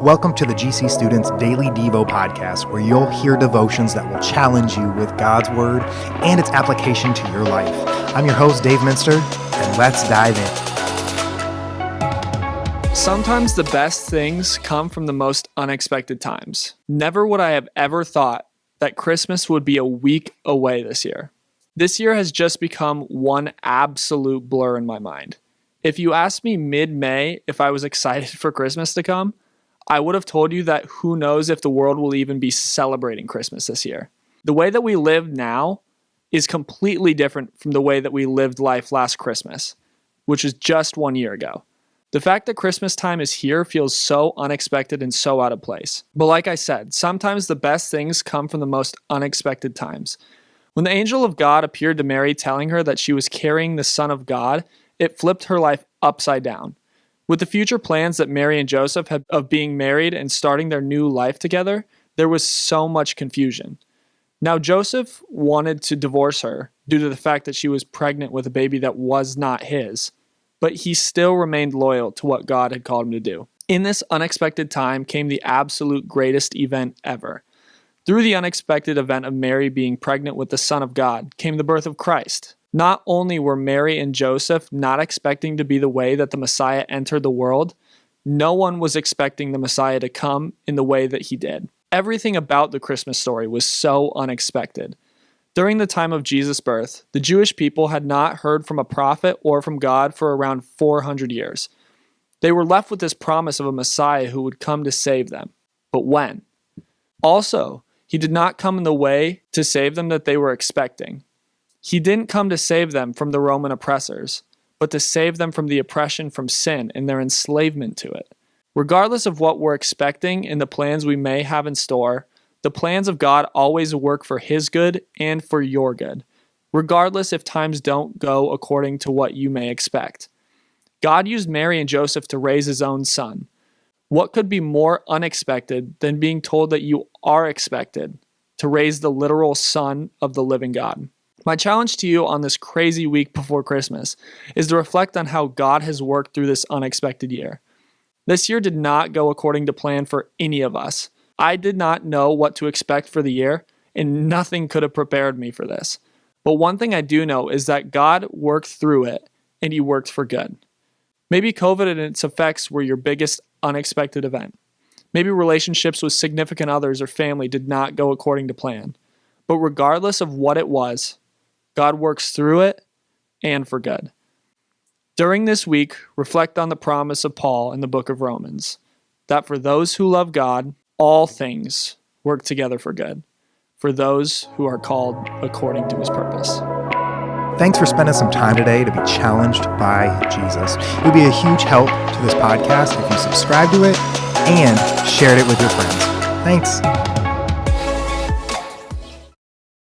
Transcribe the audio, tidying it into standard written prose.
Welcome to the GC Students Daily Devo podcast, where you'll hear devotions that will challenge you with God's Word and its application to your life. I'm your host, Dave Minster, and let's dive in. Sometimes the best things come from the most unexpected times. Never would I have ever thought that Christmas would be a week away this year. This year has just become one absolute blur in my mind. If you asked me mid-May if I was excited for Christmas to come, I would have told you that who knows if the world will even be celebrating Christmas this year. The way that we live now is completely different from the way that we lived life last Christmas, which is just 1 year ago. The fact that Christmas time is here feels so unexpected and so out of place. But like I said, sometimes the best things come from the most unexpected times. When the angel of God appeared to Mary telling her that she was carrying the Son of God, it flipped her life upside down. With the future plans that Mary and Joseph had of being married and starting their new life together, there was so much confusion. Now, Joseph wanted to divorce her due to the fact that she was pregnant with a baby that was not his, but he still remained loyal to what God had called him to do. In this unexpected time came the absolute greatest event ever. Through the unexpected event of Mary being pregnant with the Son of God came the birth of Christ. Not only were Mary and Joseph not expecting to be the way that the Messiah entered the world, no one was expecting the Messiah to come in the way that he did. Everything about the Christmas story was so unexpected. During the time of Jesus' birth, the Jewish people had not heard from a prophet or from God for around 400 years. They were left with this promise of a Messiah who would come to save them. But when? Also, he did not come in the way to save them that they were expecting. He didn't come to save them from the Roman oppressors, but to save them from the oppression from sin and their enslavement to it. Regardless of what we're expecting and the plans we may have in store, the plans of God always work for His good and for your good, regardless if times don't go according to what you may expect. God used Mary and Joseph to raise His own Son. What could be more unexpected than being told that you are expected to raise the literal Son of the living God? My challenge to you on this crazy week before Christmas is to reflect on how God has worked through this unexpected year. This year did not go according to plan for any of us. I did not know what to expect for the year, and nothing could have prepared me for this. But one thing I do know is that God worked through it, and He worked for good. Maybe COVID and its effects were your biggest unexpected event. Maybe relationships with significant others or family did not go according to plan. But regardless of what it was, God works through it and for good. During this week, reflect on the promise of Paul in the book of Romans, that for those who love God, all things work together for good, for those who are called according to His purpose. Thanks for spending some time today to be challenged by Jesus. It would be a huge help to this podcast if you subscribe to it and shared it with your friends. Thanks.